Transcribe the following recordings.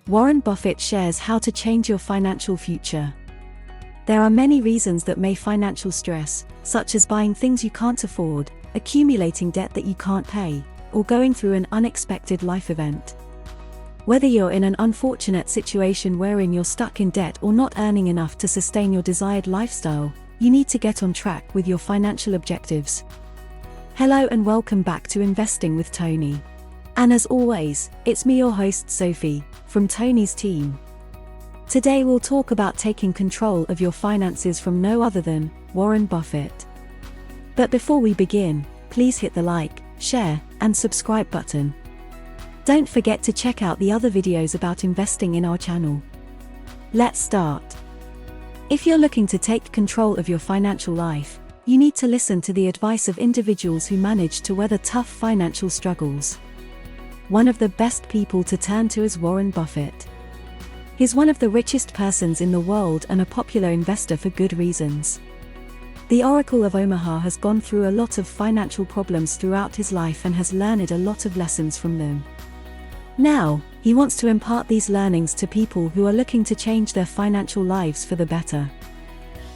Warren Buffett shares how to change your financial future. There are many reasons that may financial stress, such as buying things you can't afford, accumulating debt that you can't pay, or going through an unexpected life event. Whether you're in an unfortunate situation wherein you're stuck in debt or not earning enough to sustain your desired lifestyle, you need to get on track with your financial objectives. Hello and welcome back to Investing with Tony. And as always, it's me, your host Sophie, from Tony's team. Today we'll talk about taking control of your finances from no other than Warren Buffett. But before we begin, please hit the like, share, and subscribe button. Don't forget to check out the other videos about investing in our channel. Let's start. If you're looking to take control of your financial life, you need to listen to the advice of individuals who managed to weather tough financial struggles. One of the best people to turn to is Warren Buffett. He's one of the richest persons in the world and a popular investor for good reasons. The Oracle of Omaha has gone through a lot of financial problems throughout his life and has learned a lot of lessons from them. Now, he wants to impart these learnings to people who are looking to change their financial lives for the better.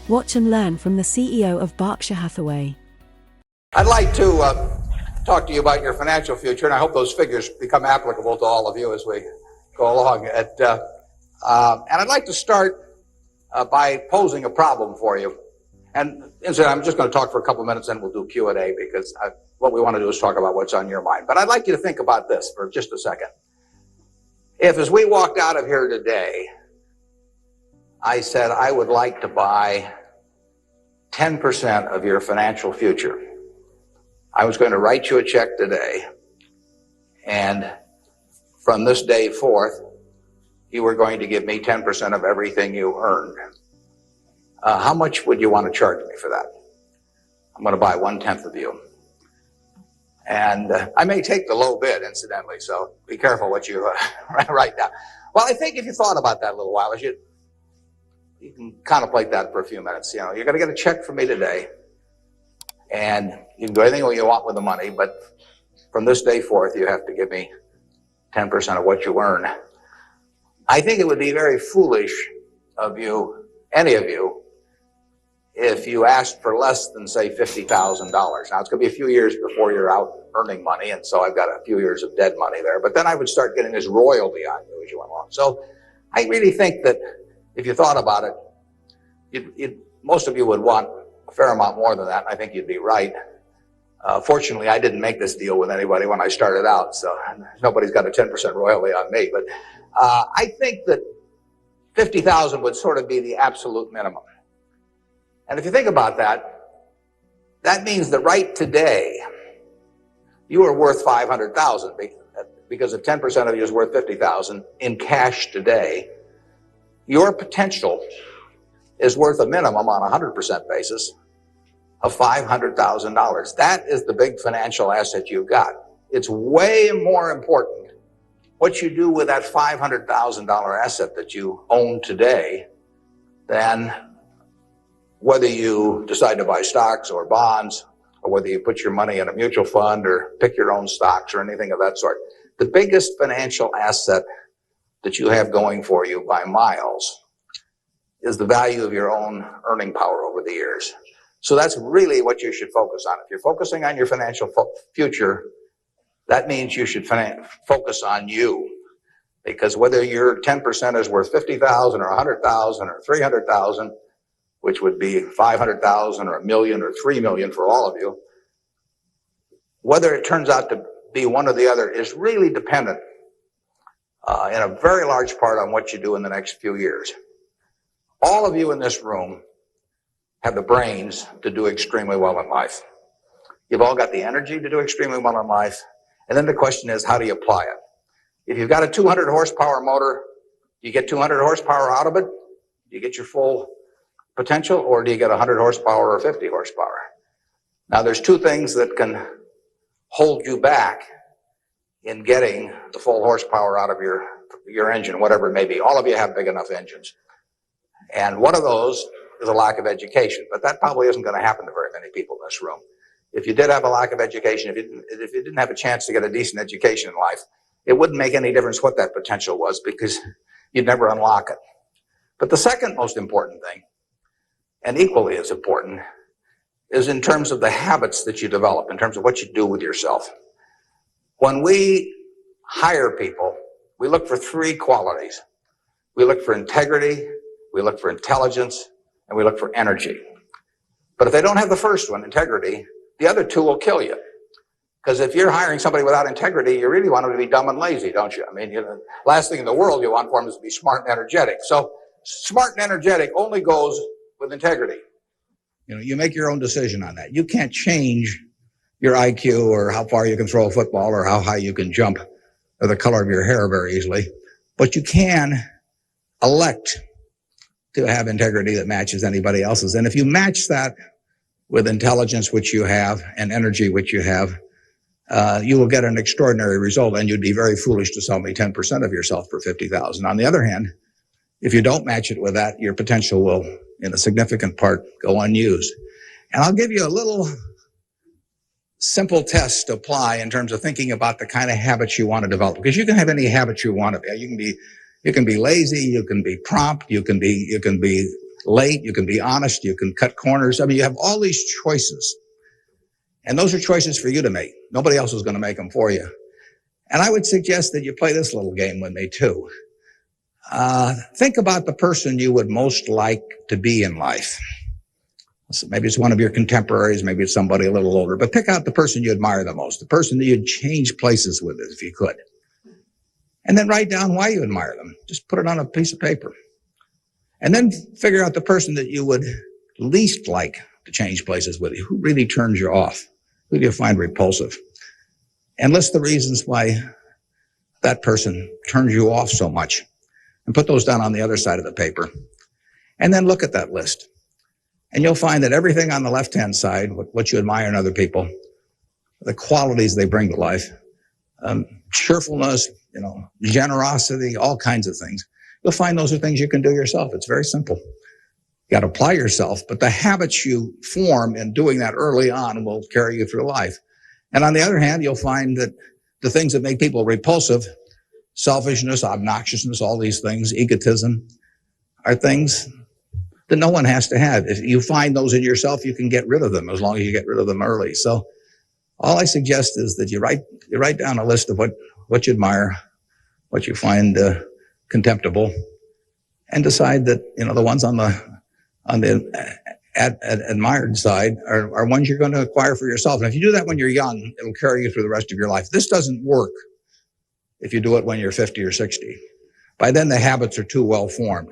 Watch and learn from the CEO of Berkshire Hathaway. I'd like to talk to you about your financial future, and I hope those figures become applicable to all of you as we go along. And I'd like to start by posing a problem for you. And incidentally, I'm just going to talk for a couple minutes, and we'll do Q&A because what we want to do is talk about what's on your mind. But I'd like you to think about this for just a second. If, as we walked out of here today, I said I would like to buy 10% of your financial future, I was going to write you a check today, and from this day forth, you were going to give me 10% of everything you earned. How much would you want to charge me for that? I'm going to buy 1/10 of you. And I may take the low bid, incidentally, so be careful what you write down. Well, I think if you thought about that a little while, you can contemplate that for a few minutes. You know, you're going to get a check from me today, and you can do anything you want with the money, but from this day forth, you have to give me 10% of what you earn. I think it would be very foolish of you, any of you, if you asked for less than, say, $50,000. Now, it's going to be a few years before you're out earning money, and so I've got a few years of dead money there, but then I would start getting this royalty on you as you went along. So I really think that if you thought about it, most of you would want a fair amount more than that. I think you'd be right. Fortunately, I didn't make this deal with anybody when I started out, so nobody's got a 10% royalty on me. But I think that 50,000 would sort of be the absolute minimum. And if you think about that, that means that right today, you are worth 500,000 because if 10% of you is worth 50,000 in cash today, your potential is worth a minimum on a 100% basis of $500,000. That is the big financial asset you've got. It's way more important what you do with that $500,000 asset that you own today than whether you decide to buy stocks or bonds, or whether you put your money in a mutual fund or pick your own stocks or anything of that sort. The biggest financial asset that you have going for you by miles is the value of your own earning power over the years. So that's really what you should focus on. If you're focusing on your financial future, that means you should focus on you. Because whether your 10% is worth 50,000 or 100,000 or 300,000, which would be 500,000 or 1 million or 3 million for all of you, whether it turns out to be one or the other is really dependent in a very large part on what you do in the next few years. All of you in this room have the brains to do extremely well in life. You've all got the energy to do extremely well in life. And then the question is, how do you apply it? If you've got a 200 horsepower motor, you get 200 horsepower out of it, you get your full potential, or do you get 100 horsepower or 50 horsepower? Now, there's two things that can hold you back in getting the full horsepower out of your engine, whatever it may be. All of you have big enough engines. And one of those is a lack of education, but that probably isn't going to happen to very many people in this room. If you did have a lack of education, if you didn't have a chance to get a decent education in life, it wouldn't make any difference what that potential was because you'd never unlock it. But the second most important thing, and equally as important, is in terms of the habits that you develop, in terms of what you do with yourself. When we hire people, we look for three qualities. We look for integrity, we look for intelligence, and we look for energy. But if they don't have the first one, integrity, the other two will kill you. Because if you're hiring somebody without integrity, you really want them to be dumb and lazy, don't you? I mean, last thing in the world you want for them is to be smart and energetic. So smart and energetic only goes with integrity. You make your own decision on that. You can't change your IQ or how far you can throw a football or how high you can jump or the color of your hair very easily. But you can elect to have integrity that matches anybody else's. And if you match that with intelligence, which you have, and energy, which you have, you will get an extraordinary result, and you'd be very foolish to sell me 10% of yourself for $50,000. On the other hand, if you don't match it with that, your potential will, in a significant part, go unused. And I'll give you a little simple test to apply in terms of thinking about the kind of habits you want to develop, because you can have any habit you want to be. You can be lazy, you can be prompt, you can be late, you can be honest, you can cut corners. I mean, you have all these choices. And those are choices for you to make. Nobody else is going to make them for you. And I would suggest that you play this little game with me too. Think about the person you would most like to be in life. So maybe it's one of your contemporaries, maybe it's somebody a little older, but pick out the person you admire the most, the person that you'd change places with if you could. And then write down why you admire them. Just put it on a piece of paper. And then figure out the person that you would least like to change places with you. Who really turns you off? Who do you find repulsive? And list the reasons why that person turns you off so much. And put those down on the other side of the paper. And then look at that list. And you'll find that everything on the left-hand side, what you admire in other people, the qualities they bring to life, cheerfulness, generosity, all kinds of things. You'll find those are things you can do yourself. It's very simple. You got to apply yourself, but the habits you form in doing that early on will carry you through life. And on the other hand, you'll find that the things that make people repulsive, selfishness, obnoxiousness, all these things, egotism, are things that no one has to have. If you find those in yourself, you can get rid of them as long as you get rid of them early. So all I suggest is that you write down a list of what you admire, what you find contemptible, and decide that the ones on the admired side are ones you're going to acquire for yourself. And if you do that when you're young, it'll carry you through the rest of your life. This doesn't work if you do it when you're 50 or 60. By then, the habits are too well formed.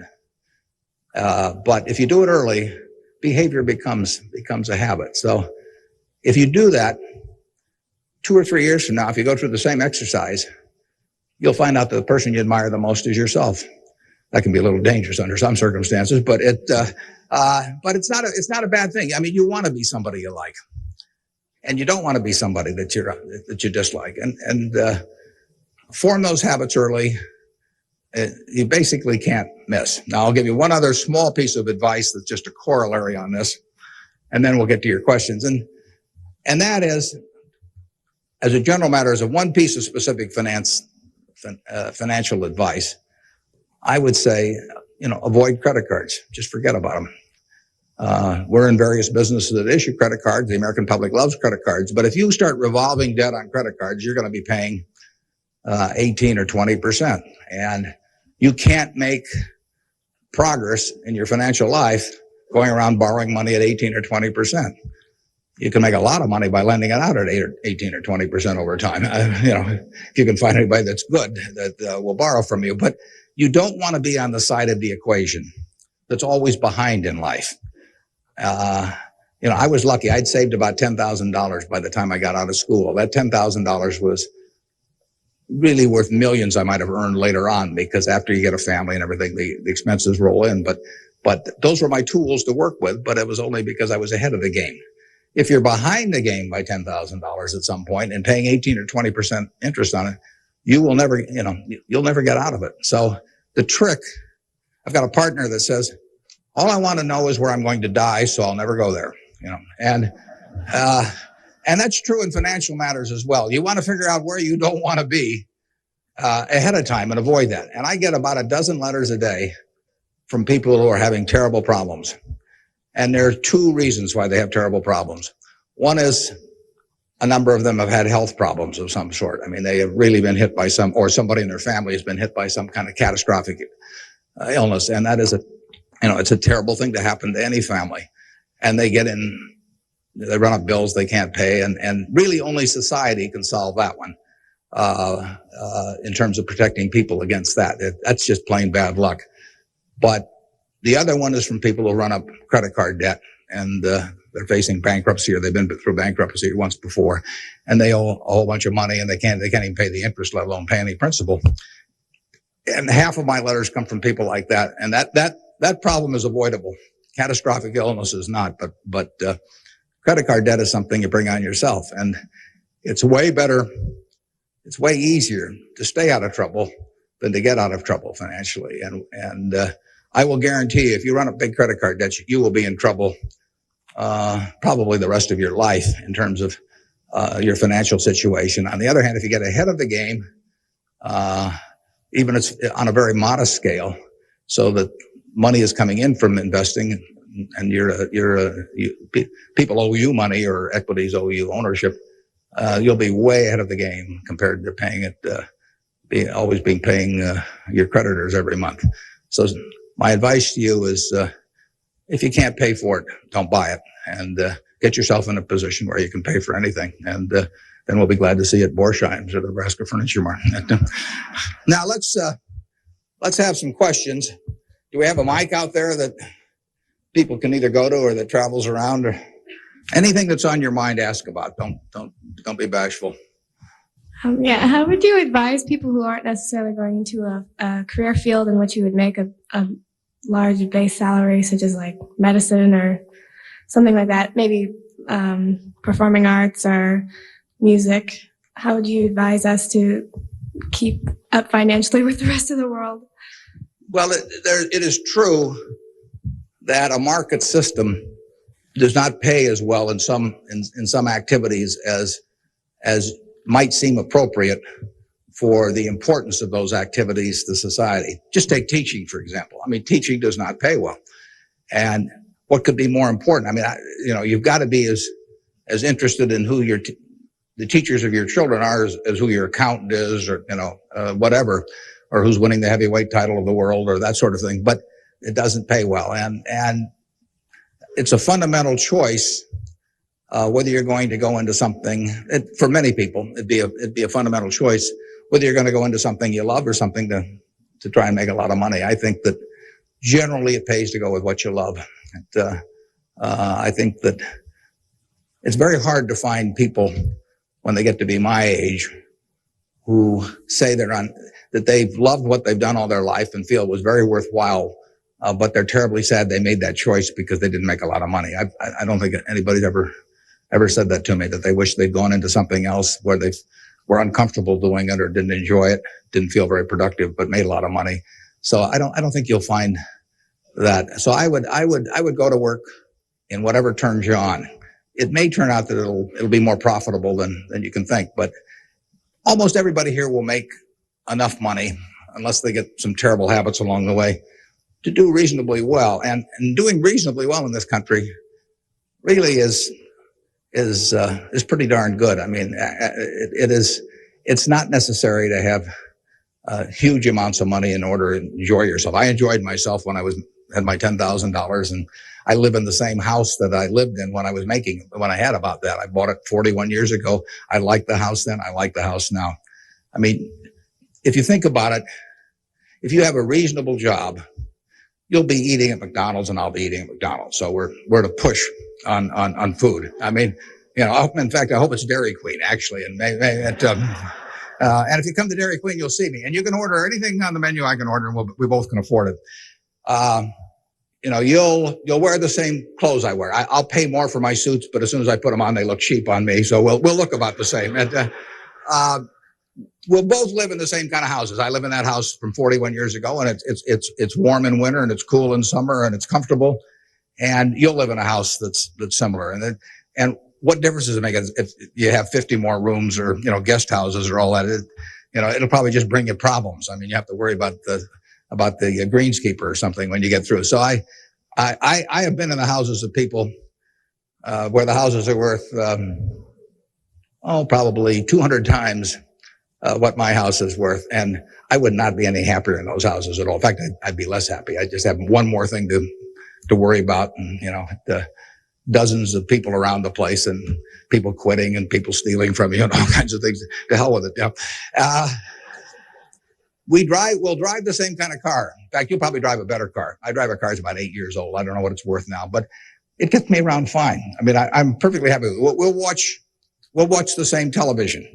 But if you do it early, behavior becomes a habit. So if you do that 2 or 3 years from now, if you go through the same exercise, you'll find out that the person you admire the most is yourself. That can be a little dangerous under some circumstances, but it's not a bad thing. I mean, you want to be somebody you like, and you don't want to be somebody that you dislike. And form those habits early. You basically can't miss. Now, I'll give you one other small piece of advice that's just a corollary on this, and then we'll get to your questions. And that is, as a general matter, as a one piece of specific financial advice, I would say, avoid credit cards. Just forget about them. We're in various businesses that issue credit cards. The American public loves credit cards. But if you start revolving debt on credit cards, you're going to be paying 18 or 20%. And you can't make progress in your financial life going around borrowing money at 18 or 20%. You can make a lot of money by lending it out at 18 or 20% over time. If you can find anybody that's good that will borrow from you. But you don't want to be on the side of the equation that's always behind in life. I was lucky. I'd saved about $10,000 by the time I got out of school. That $10,000 was really worth millions I might have earned later on, because after you get a family and everything, the expenses roll in. But those were my tools to work with, but it was only because I was ahead of the game. If you're behind the game by $10,000 at some point and paying 18 or 20% interest on it, you will never, you'll never get out of it. So the trick, I've got a partner that says, all I want to know is where I'm going to die, so I'll never go there, and that's true in financial matters as well. You want to figure out where you don't want to be, ahead of time and avoid that. And I get about a dozen letters a day from people who are having terrible problems. And there are two reasons why they have terrible problems. One is a number of them have had health problems of some sort. I mean, they have really been hit by some, or somebody in their family has been hit by some kind of catastrophic illness. And that is it's a terrible thing to happen to any family. And they run up bills they can't pay. And really only society can solve that one, in terms of protecting people against that. That's just plain bad luck. But the other one is from people who run up credit card debt and, they're facing bankruptcy, or they've been through bankruptcy once before, and they owe a whole bunch of money, and they can't even pay the interest, let alone pay any principal. And half of my letters come from people like that, and that problem is avoidable. Catastrophic illness is not, but credit card debt is something you bring on yourself, and it's way better. It's way easier to stay out of trouble than to get out of trouble financially. And I will guarantee you, if you run up big credit card debts, you will be in trouble probably the rest of your life in terms of your financial situation. On the other hand, if you get ahead of the game, even it's on a very modest scale, so that money is coming in from investing, and people owe you money, or equities owe you ownership, you'll be way ahead of the game compared to paying it, paying your creditors every month. So my advice to you is, if you can't pay for it, don't buy it, and get yourself in a position where you can pay for anything. And then we'll be glad to see you at Borsheim's or the Nebraska Furniture Market. Now let's have some questions. Do we have a mic out there that people can either go to or that travels around, or anything that's on your mind? Ask about. Don't be bashful. How would you advise people who aren't necessarily going into a career field in which you would make a large base salary, such as like medicine or something like that, maybe performing arts or music? How would you advise us to keep up financially with the rest of the world? Well, it is true that a market system does not pay as well in some activities as might seem appropriate for the importance of those activities to society. Just take teaching, for example. I mean, teaching does not pay well. And what could be more important? I mean, you've got to be as interested in who the teachers of your children are as who your accountant is, or, whatever, or who's winning the heavyweight title of the world, or that sort of thing. But it doesn't pay well. And it's a fundamental choice, whether you're going to go into something. For many people, it'd be a fundamental choice whether you're going to go into something you love or something to try and make a lot of money. I think that generally it pays to go with what you love. I think that it's very hard to find people when they get to be my age who say that they've loved what they've done all their life and feel it was very worthwhile, but they're terribly sad they made that choice because they didn't make a lot of money. I don't think anybody's ever said that to me, that they wish they'd gone into something else where they were uncomfortable doing it, or didn't enjoy it, didn't feel very productive, but made a lot of money. So I don't think you'll find that. So I would go to work in whatever turns you on. It may turn out that it'll be more profitable than you can think, but almost everybody here will make enough money, unless they get some terrible habits along the way, to do reasonably well. And doing reasonably well in this country really is pretty darn good. I mean, it's not necessary to have huge amounts of money in order to enjoy yourself. I enjoyed myself when I had my $10,000, and I live in the same house that I lived in when I had about that. I bought it 41 years ago. I liked the house then. I like the house now. I mean, if you think about it, if you have a reasonable job, you'll be eating at McDonald's and I'll be eating at McDonald's. So we're at a push on food. I mean, in fact, I hope it's Dairy Queen, actually. And and if you come to Dairy Queen, you'll see me. And you can order anything on the menu I can order, and we both can afford it. You'll wear the same clothes I wear. I'll pay more for my suits, but as soon as I put them on, they look cheap on me. So we'll look about the same. And, we'll both live in the same kind of houses. I live in that house from 41 years ago, and it's warm in winter and it's cool in summer and it's comfortable. And you'll live in a house that's similar. And what difference does it make if you have 50 more rooms or, guest houses or all that? it'll probably just bring you problems. I mean, you have to worry about the greenskeeper or something when you get through. So I have been in the houses of people where the houses are worth probably 200 times what my house is worth, and I would not be any happier in those houses at all. In fact, I'd be less happy. I just have one more thing to worry about, and the dozens of people around the place, and people quitting, and people stealing from you, and all kinds of things. To hell with it. We'll drive the same kind of car. In fact, you'll probably drive a better car. I drive a car that's about 8 years old. I don't know what it's worth now, but it gets me around fine. I mean, I'm perfectly happy. We'll watch the same television.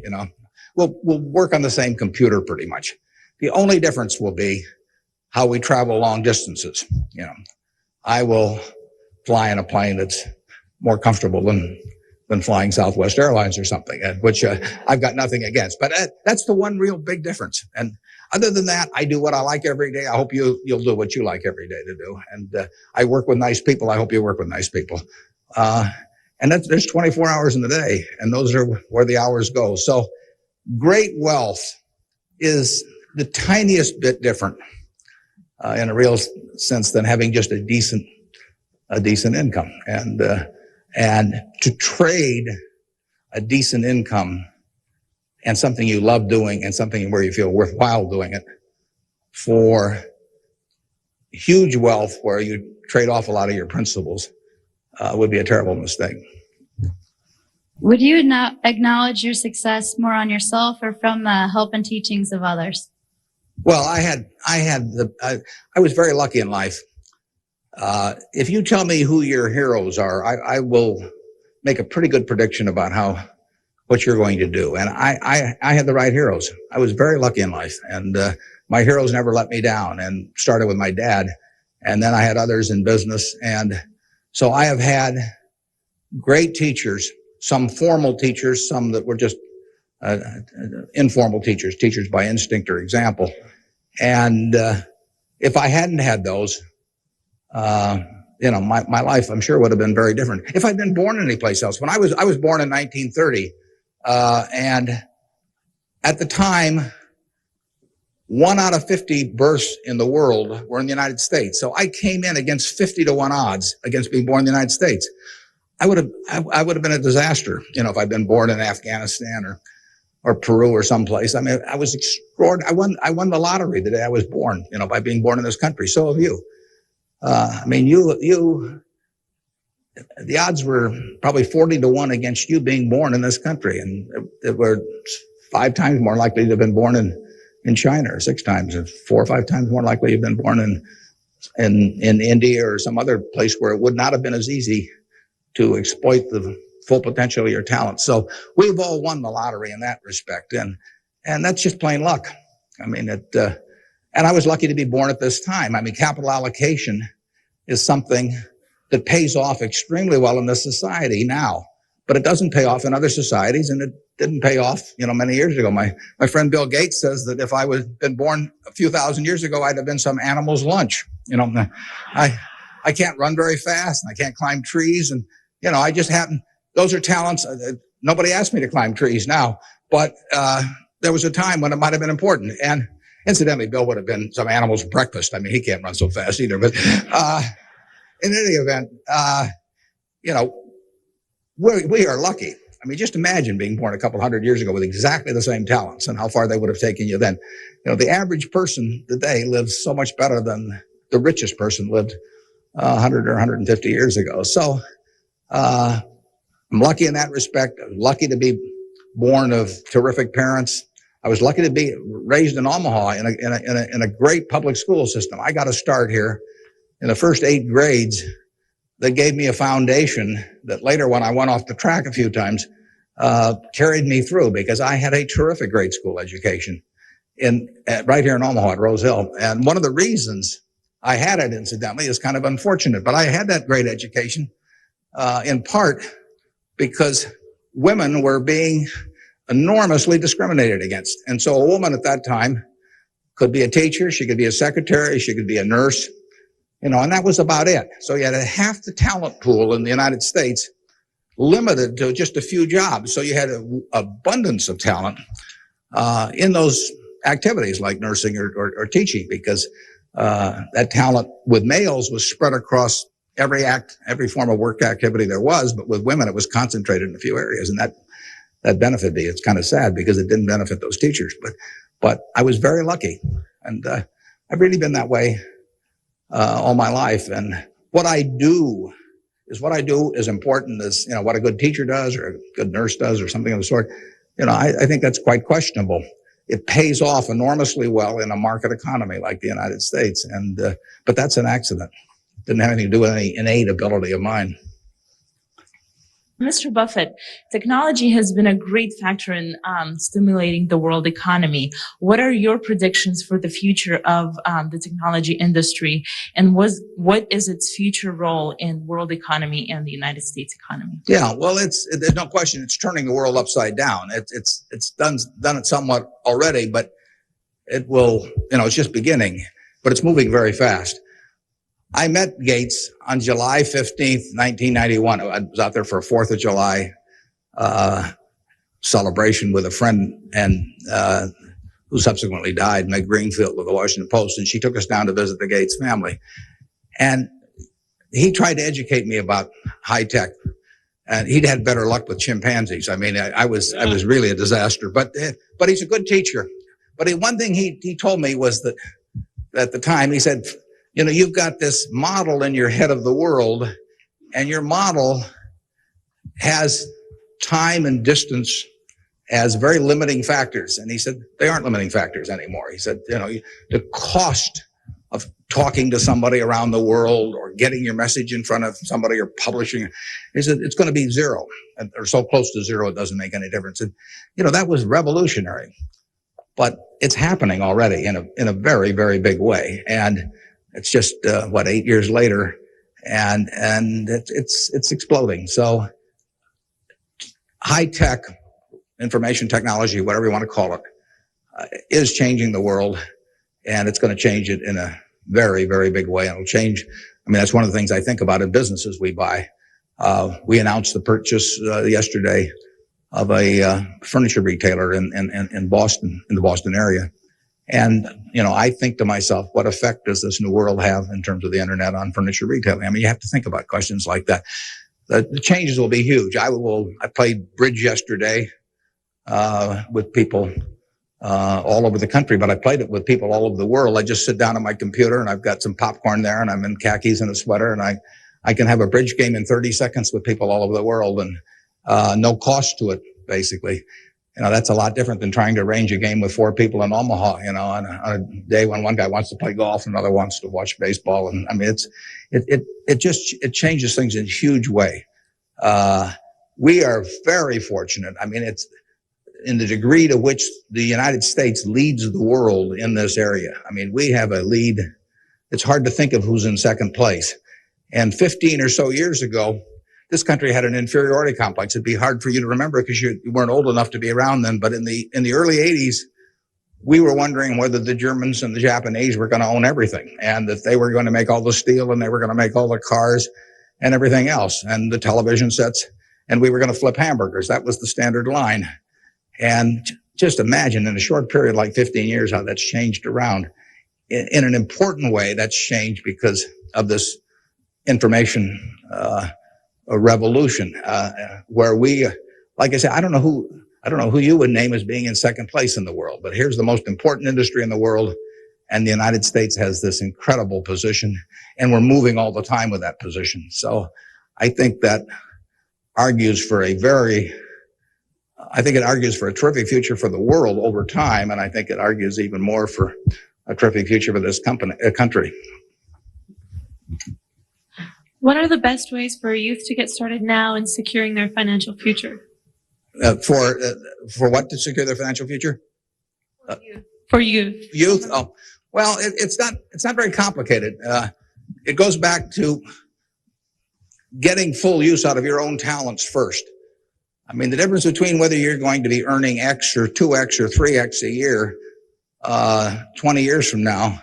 We'll work on the same computer pretty much. The only difference will be how we travel long distances. I will fly in a plane that's more comfortable than flying Southwest Airlines or something, which I've got nothing against. But that's the one real big difference. And other than that, I do what I like every day. I hope you'll do what you like every day to do. And I work with nice people. I hope you work with nice people. And there's 24 hours in the day, and those are where the hours go. So great wealth is the tiniest bit different in a real sense than having just a decent income. And to trade a decent income and something you love doing and something where you feel worthwhile doing it for huge wealth where you trade off a lot of your principles would be a terrible mistake. Would you acknowledge your success more on yourself or from the help and teachings of others? Well, I was very lucky in life. If you tell me who your heroes are, I will make a pretty good prediction about what you're going to do. And I had the right heroes. I was very lucky in life, and my heroes never let me down, and started with my dad. And then I had others in business. And so I have had great teachers, some formal teachers, some that were just informal teachers by instinct or example. And if I hadn't had those, my life, I'm sure, would have been very different. If I'd been born anyplace else. When I was born in 1930, and at the time, 1 out of 50 births in the world were in the United States. So I came in against 50-1 odds against being born in the United States. I would have been a disaster, if I'd been born in Afghanistan or Peru or someplace. I mean, I was extraordinary. I won the lottery the day I was born, by being born in this country. So have you. The odds were probably 40-1 against you being born in this country, and it were 5 times more likely to have been born in China, or 6 times, or 4 or 5 times more likely to have been born in India or some other place where it would not have been as easy to exploit the full potential of your talent. So we've all won the lottery in that respect, and that's just plain luck. I mean, and I was lucky to be born at this time. I mean, capital allocation is something that pays off extremely well in this society now, but it doesn't pay off in other societies, and it didn't pay off, many years ago. My friend Bill Gates says that if I been born a few thousand years ago, I'd have been some animal's lunch. I can't run very fast, and I can't climb trees, and I just happen. Those are talents. Nobody asked me to climb trees now, but there was a time when it might have been important. And incidentally, Bill would have been some animal's breakfast. I mean, he can't run so fast either. But in any event, we are lucky. I mean, just imagine being born a couple hundred years ago with exactly the same talents and how far they would have taken you then. The average person today lives so much better than the richest person lived 100 or 150 years ago. So I'm lucky in that respect. I'm lucky to be born of terrific parents. I was lucky to be raised in Omaha in a great public school system. I got a start here in the first 8 grades that gave me a foundation that later, when I went off the track a few times, carried me through, because I had a terrific grade school education right here in Omaha at Rose Hill. And one of the reasons I had it, incidentally, is kind of unfortunate, but I had that great education in part because women were being enormously discriminated against. And so a woman at that time could be a teacher, she could be a secretary, she could be a nurse, and that was about it. So you had half the talent pool in the United States limited to just a few jobs. So you had an abundance of talent, in those activities like nursing or teaching, because that talent with males was spread across every form of work activity there was, but with women it was concentrated in a few areas, and that benefited me. It's kind of sad because it didn't benefit those teachers, but I was very lucky, and I've really been that way all my life. And what I do is important as, what a good teacher does or a good nurse does or something of the sort. I think that's quite questionable. It pays off enormously well in a market economy like the United States. But that's an accident. It didn't have anything to do with any innate ability of mine. Mr. Buffett, technology has been a great factor in stimulating the world economy. What are your predictions for the future of the technology industry, and what is its future role in world economy and the United States economy? Yeah, well, there's no question it's turning the world upside down. It's done it somewhat already, but it will, it's just beginning, but it's moving very fast. I met Gates on July 15th, 1991. I was out there for a 4th of July celebration with a friend and who subsequently died, Meg Greenfield of the Washington Post, and she took us down to visit the Gates family. And he tried to educate me about high tech, and he'd had better luck with chimpanzees. I mean, I was really a disaster, but he's a good teacher. But one thing he told me was that at the time, he said, you've got this model in your head of the world, and your model has time and distance as very limiting factors. And he said, they aren't limiting factors anymore. He said, the cost of talking to somebody around the world or getting your message in front of somebody or publishing, he said, it's going to be zero, or so close to zero it doesn't make any difference. And, that was revolutionary. But it's happening already in a very, very big way. And it's just, 8 years later, and it's exploding. So high tech, information technology, whatever you want to call it, is changing the world, and it's going to change it in a very, very big way. It'll change. That's one of the things I think about in businesses we buy. We announced the purchase yesterday of a furniture retailer in Boston, in the Boston area. And, I think to myself, what effect does this new world have in terms of the internet on furniture retailing? You have to think about questions like that. The changes will be huge. I played bridge yesterday, with people, all over the country, but I played it with people all over the world. I just sit down at my computer and I've got some popcorn there and I'm in khakis and a sweater, and I can have a bridge game in 30 seconds with people all over the world, and no cost to it, basically. That's a lot different than trying to arrange a game with 4 people in Omaha, on a day when one guy wants to play golf and another wants to watch baseball. And it changes things in a huge way. We are very fortunate. It's in the degree to which the United States leads the world in this area. We have a lead. It's hard to think of who's in second place. And 15 or so years ago, this country had an inferiority complex. It'd be hard for you to remember because you weren't old enough to be around then. But in the early 80s, we were wondering whether the Germans and the Japanese were going to own everything, and that they were going to make all the steel and they were going to make all the cars and everything else, and the television sets, and we were going to flip hamburgers. That was the standard line. And just imagine in a short period like 15 years how that's changed around. In an important way, that's changed because of this information a revolution, where we, like I said, I don't know who you would name as being in second place in the world, but here's the most important industry in the world, and the United States has this incredible position, and we're moving all the time with that position. So I think that argues for a terrific future for the world over time, and I think it argues even more for a terrific future for this country. What are the best ways for youth to get started now in securing their financial future? For what to secure their financial future? For youth. Youth? Oh, well, it's not very complicated. It goes back to getting full use out of your own talents first. The difference between whether you're going to be earning X or 2X or 3X a year, 20 years from now,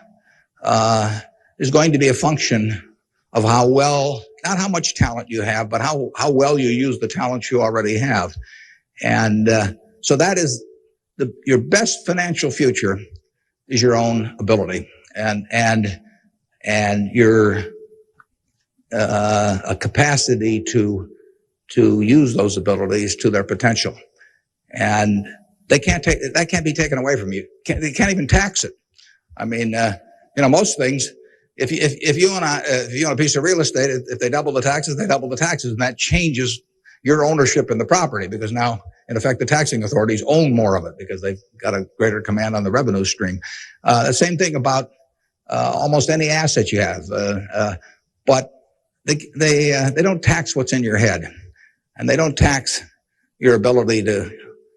is going to be a function of how well, not how much talent you have, but how well you use the talents you already have. And so that is your best financial future is your own ability and your a capacity to use those abilities to their potential. And that can't be taken away from you. They can't even tax it. I mean, most things, if you own a piece of real estate, if they double the taxes, they double the taxes, and that changes your ownership in the property, because now, in effect, the taxing authorities own more of it because they've got a greater command on the revenue stream. The same thing about almost any asset you have, but they don't tax what's in your head, and they don't tax your ability to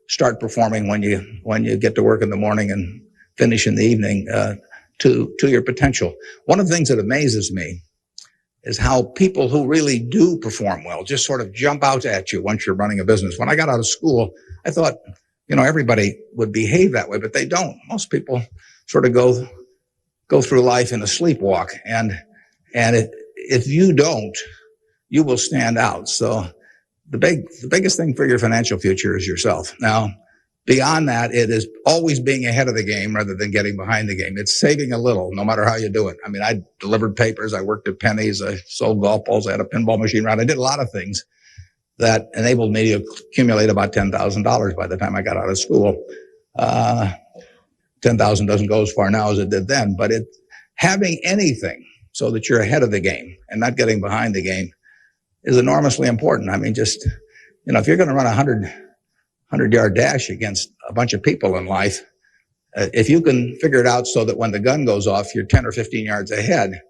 start performing when you get to work in the morning and finish in the evening to your potential. One of the things that amazes me is how people who really do perform well just sort of jump out at you once you're running a business. When I got out of school, I thought, everybody would behave that way, but they don't. Most people sort of go through life in a sleepwalk, and if you don't, you will stand out. So the biggest thing for your financial future is yourself. Now, beyond that, it is always being ahead of the game rather than getting behind the game. It's saving a little, no matter how you do it. I mean, I delivered papers, I worked at Penny's, I sold golf balls, I had a pinball machine around. I did a lot of things that enabled me to accumulate about $10,000 by the time I got out of school. 10,000 doesn't go as far now as it did then, but having anything so that you're ahead of the game and not getting behind the game is enormously important. I mean, just, if you're going to run 100-yard dash against a bunch of people in life, if you can figure it out so that when the gun goes off, you're 10 or 15 yards ahead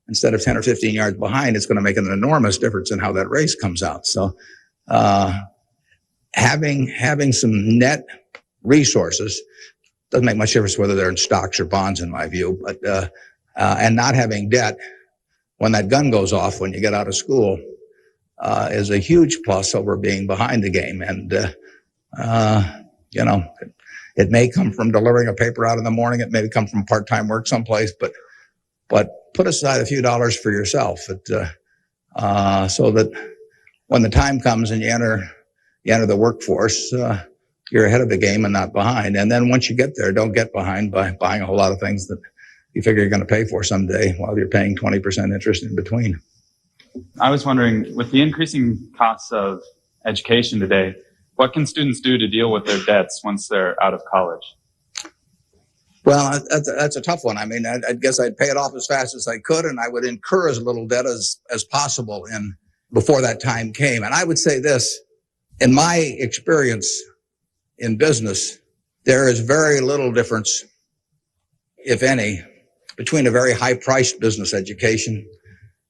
instead of 10 or 15 yards behind, it's going to make an enormous difference in how that race comes out. So, having some net resources doesn't make much difference whether they're in stocks or bonds, in my view, but, and not having debt when that gun goes off when you get out of school, is a huge plus over being behind the game. And, it may come from delivering a paper out in the morning. It may come from part-time work someplace, but put aside a few dollars for yourself, so that when the time comes and you enter the workforce, you're ahead of the game and not behind. And then once you get there, don't get behind by buying a whole lot of things that you figure you're going to pay for someday while you're paying 20% interest in between. I was wondering, with the increasing costs of education today, what can students do to deal with their debts once they're out of college? Well, that's a tough one. I mean, I guess I'd pay it off as fast as I could, and I would incur as little debt as possible before that time came. And I would say this, in my experience in business, there is very little difference, if any, between a very high-priced business education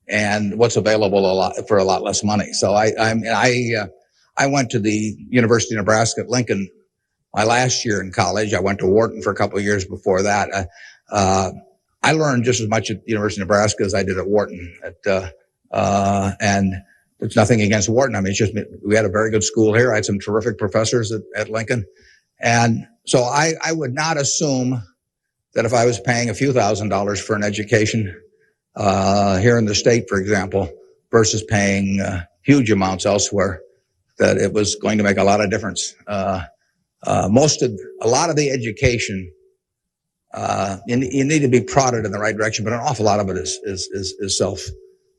and what's available for a lot less money. So I went to the University of Nebraska at Lincoln my last year in college. I went to Wharton for a couple of years before that. I learned just as much at the University of Nebraska as I did at Wharton. And there's nothing against Wharton. I mean, it's just we had a very good school here. I had some terrific professors at Lincoln. And so I would not assume that if I was paying a few $1,000s for an education here in the state, for example, versus paying huge amounts elsewhere, that it was going to make a lot of difference. A lot of the education, you need to be prodded in the right direction, but an awful lot of it is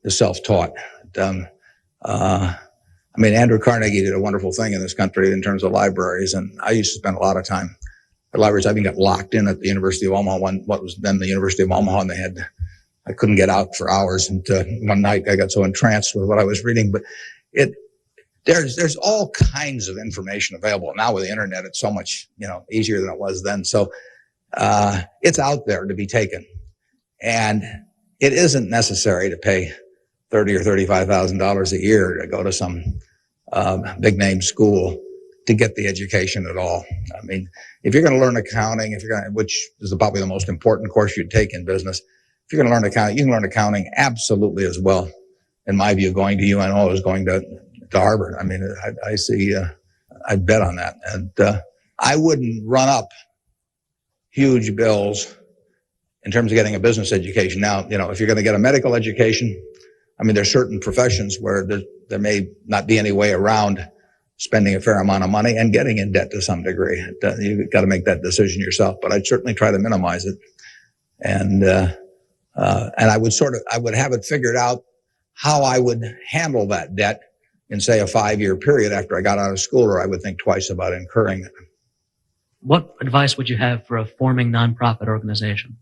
self-taught. I mean, Andrew Carnegie did a wonderful thing in this country in terms of libraries, and I used to spend a lot of time at libraries. I even got locked in at the University of Omaha, what was then the University of Omaha, and I couldn't get out for hours. And one night I got so entranced with what I was reading, but there's all kinds of information available now with the internet. It's so much, easier than it was then. So, it's out there to be taken, and it isn't necessary to pay $30,000 or $35,000 a year to go to some big name school to get the education at all. I mean, if you're going to learn accounting, which is probably the most important course you'd take in business, if you're going to learn accounting, you can learn accounting absolutely as well, in my view, going to UNO as going to Harvard. I mean, I see, I'd bet on that. And I wouldn't run up huge bills in terms of getting a business education. Now, if you're going to get a medical education, I mean, there's certain professions where there may not be any way around spending a fair amount of money and getting in debt to some degree. You've got to make that decision yourself, but I'd certainly try to minimize it. And I would have it figured out how I would handle that debt in, say, a 5-year period after I got out of school, or I would think twice about incurring it. What advice would you have for a forming nonprofit organization?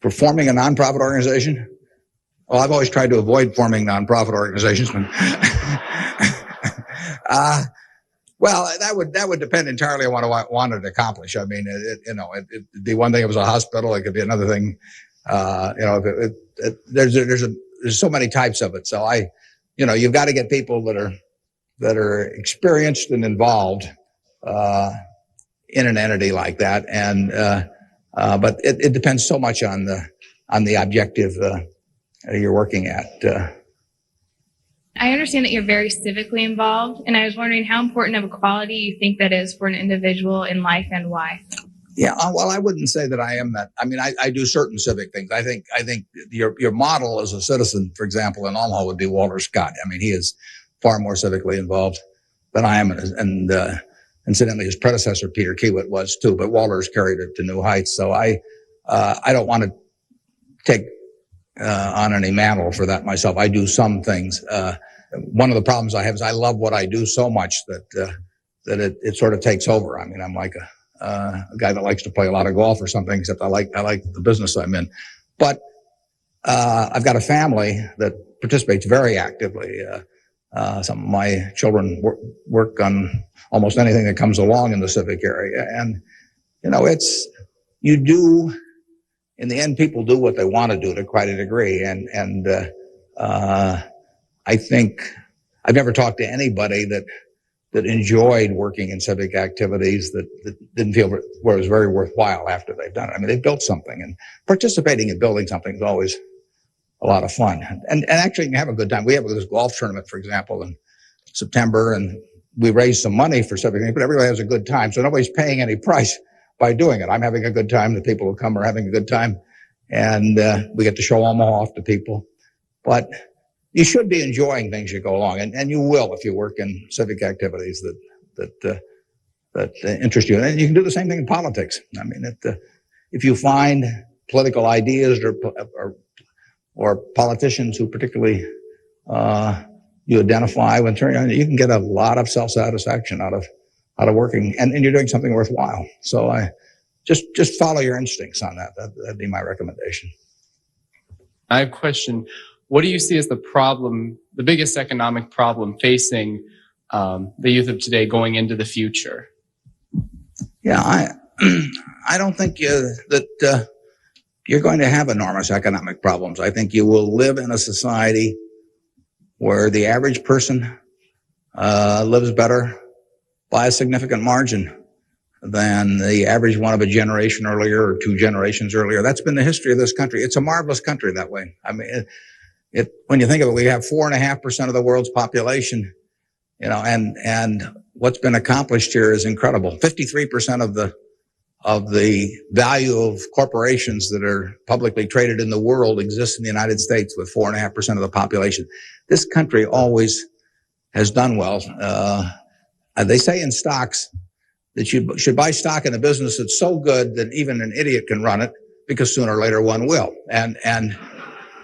For forming a nonprofit organization? Well, I've always tried to avoid forming nonprofit organizations. Well, that would depend entirely on what I wanted to accomplish. I mean, it'd be one thing if it was a hospital. It could be another thing. There's so many types of it. So you've got to get people that are experienced and involved in an entity like that. And but it depends so much on the objective you're working at. I understand that you're very civically involved, and I was wondering how important of a quality you think that is for an individual in life and why. Yeah, well, I wouldn't say that I am that. I mean, I do certain civic things. I think your model as a citizen, for example, in Omaha would be Walter Scott. I mean, he is far more civically involved than I am, and incidentally, his predecessor, Peter Kiewit, was too, but Walter's carried it to new heights. So I don't want to take on any mantle for that myself. I do some things. One of the problems I have is I love what I do so much that it sort of takes over. I mean, I'm like a guy that likes to play a lot of golf or something, except I like the business I'm in. But I've got a family that participates very actively. Some of my children work on almost anything that comes along in the civic area. And, in the end, people do what they want to do to quite a degree. And I think I've never talked to anybody that enjoyed working in civic activities that didn't feel where it was very worthwhile after they've done it. I mean, they've built something, and participating in building something is always a lot of fun. And actually you can have a good time. We have this golf tournament, for example, in September, and we raised some money for civic things, but everybody has a good time. So nobody's paying any price by doing it. I'm having a good time. The people who come are having a good time. And we get to show Omaha off to people. But you should be enjoying things you go along, and you will if you work in civic activities that interest you. And you can do the same thing in politics. I mean, if you find political ideas or politicians who particularly you identify with, you can get a lot of self-satisfaction out of working, and you're doing something worthwhile. So I just follow your instincts on that. That'd be my recommendation. I have a question. What do you see as the biggest economic problem facing the youth of today going into the future? Yeah, I don't think that you're going to have enormous economic problems. I think you will live in a society where the average person lives better by a significant margin than the average one of a generation earlier or 2 generations earlier. That's been the history of this country. It's a marvelous country that way. I mean, when you think of it, we have 4.5% of the world's population, and what's been accomplished here is incredible. 53% of the value of corporations that are publicly traded in the world exists in the United States with 4.5% of the population. This country always has done well. They say in stocks that you should buy stock in a business that's so good that even an idiot can run it, because sooner or later one will. And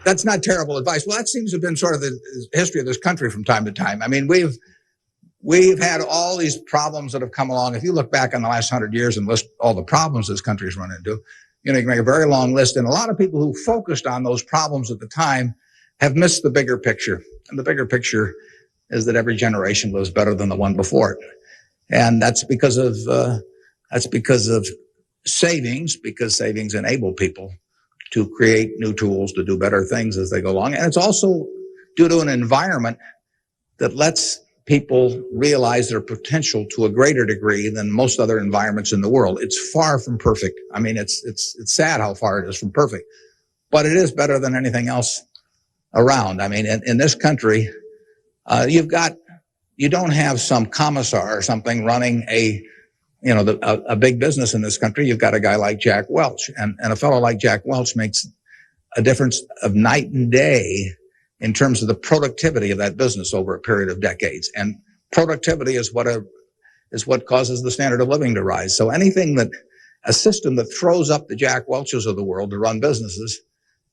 that's not terrible advice. Well, that seems to have been sort of the history of this country from time to time. I mean, we've had all these problems that have come along. If you look back on the last 100 years and list all the problems this country's run into, you can make a very long list. And a lot of people who focused on those problems at the time have missed the bigger picture. And the bigger picture is that every generation lives better than the one before it. And that's because of savings, because savings enable people to create new tools to do better things as they go along. And it's also due to an environment that lets people realize their potential to a greater degree than most other environments in the world. It's far from perfect. I mean, it's sad how far it is from perfect, but it is better than anything else around. I mean, in this country, you don't have some commissar or something running a big business in this country. You've got a guy like Jack Welch, and a fellow like Jack Welch makes a difference of night and day in terms of the productivity of that business over a period of decades. And productivity is what causes the standard of living to rise. So a system that throws up the Jack Welches of the world to run businesses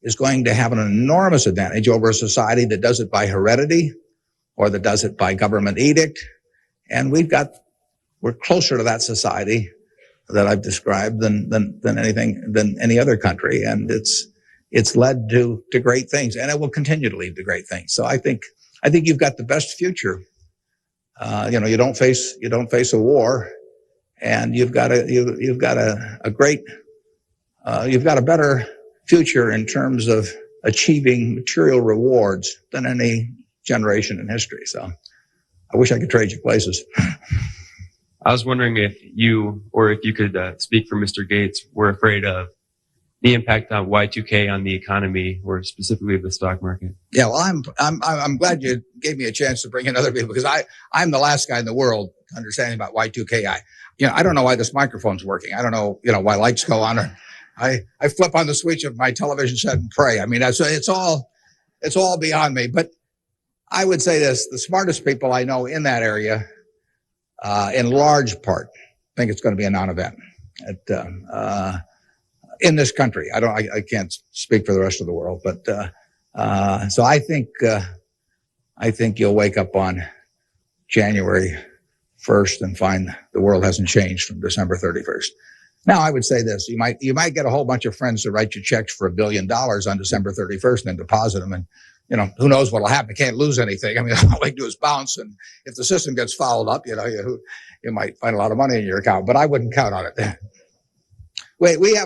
is going to have an enormous advantage over a society that does it by heredity or that does it by government edict. And we're closer to that society that I've described than any other country. And it's led to great things, and it will continue to lead to great things. So I think you've got the best future. You don't face a war, and you've got a better future in terms of achieving material rewards than any generation in history. So I wish I could trade you places. I was wondering if you could speak for Mr. Gates, were afraid of the impact on Y2K on the economy, or specifically the stock market. Yeah, well, I'm glad you gave me a chance to bring in other people, because I'm the last guy in the world understanding about Y2K. I don't know why this microphone's working. I don't know, why lights go on. Or I flip on the switch of my television set and pray. I mean, it's all beyond me. But I would say this: the smartest people I know in that area, in large part, think it's going to be a non-event in this country. I can't speak for the rest of the world, but so I think you'll wake up on January 1st and find the world hasn't changed from December 31st. Now, I would say this: you might get a whole bunch of friends to write you checks for $1 billion on December 31st and then deposit them, and who knows what'll happen? You can't lose anything. I mean, all they do is bounce, and if the system gets fouled up, you might find a lot of money in your account. But I wouldn't count on it. We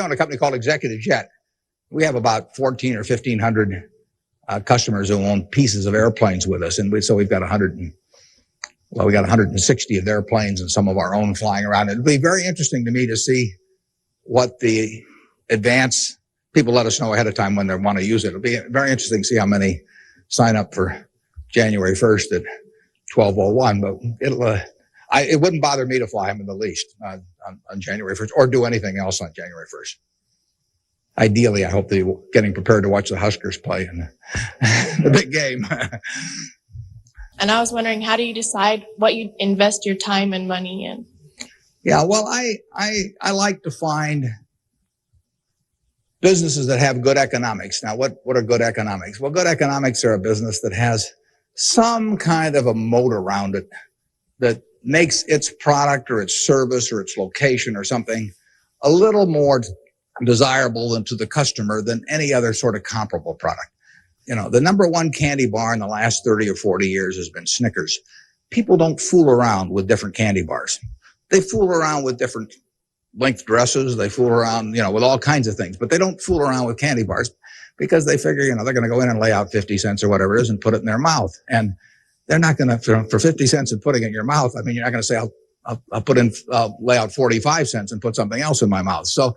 own a company called Executive Jet. We have about 1,400 or 1,500 customers who own pieces of airplanes with us, and we've got 160 of their planes and some of our own flying around. It'll be very interesting to me to see what the advance. People let us know ahead of time when they want to use it. It'll be very interesting to see how many sign up for January 1st at 12:01. But it wouldn't bother me to fly them in the least on January 1st, or do anything else on January 1st. Ideally, I hope they're getting prepared to watch the Huskers play in the big game. And I was wondering, how do you decide what you invest your time and money in? Yeah, well, I like to find businesses that have good economics. Now, what are good economics? Well, good economics are a business that has some kind of a moat around it that makes its product or its service or its location or something a little more desirable to the customer than any other sort of comparable product. The number one candy bar in the last 30 or 40 years has been Snickers. People don't fool around with different candy bars. They fool around with different length dresses. They fool around, with all kinds of things, but they don't fool around with candy bars because they figure, they're going to go in and lay out 50 cents or whatever it is and put it in their mouth. And they're not going to, for 50 cents and putting it in your mouth, I mean, you're not going to say, I'll lay out 45 cents and put something else in my mouth. So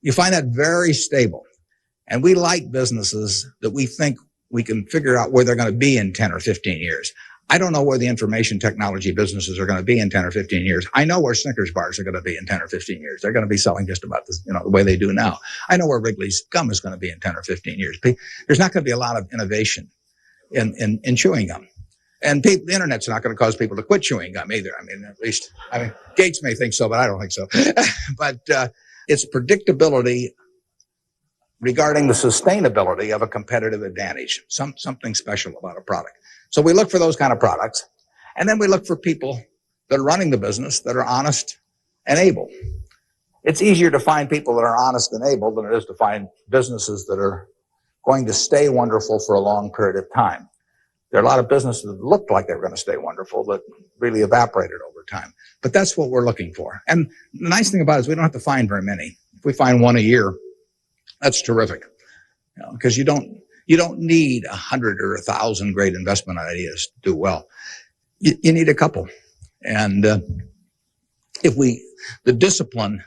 you find that very stable. And we like businesses that we think we can figure out where they're going to be in 10 or 15 years. I don't know where the information technology businesses are going to be in 10 or 15 years. I know where Snickers bars are going to be in 10 or 15 years. They're going to be selling just about this, the way they do now. I know where Wrigley's gum is going to be in 10 or 15 years. There's not going to be a lot of innovation in chewing gum. And the internet's not going to cause people to quit chewing gum either. I mean, Gates may think so, but I don't think so. But it's predictability regarding the sustainability of a competitive advantage, something special about a product. So we look for those kind of products, and then we look for people that are running the business that are honest and able. It's easier to find people that are honest and able than it is to find businesses that are going to stay wonderful for a long period of time. There are a lot of businesses that looked like they were going to stay wonderful that really evaporated over time. But that's what we're looking for. And the nice thing about it is we don't have to find very many. If we find one a year, that's terrific. Because you don't need 100 or 1,000 great investment ideas to do well. You need a couple. And the discipline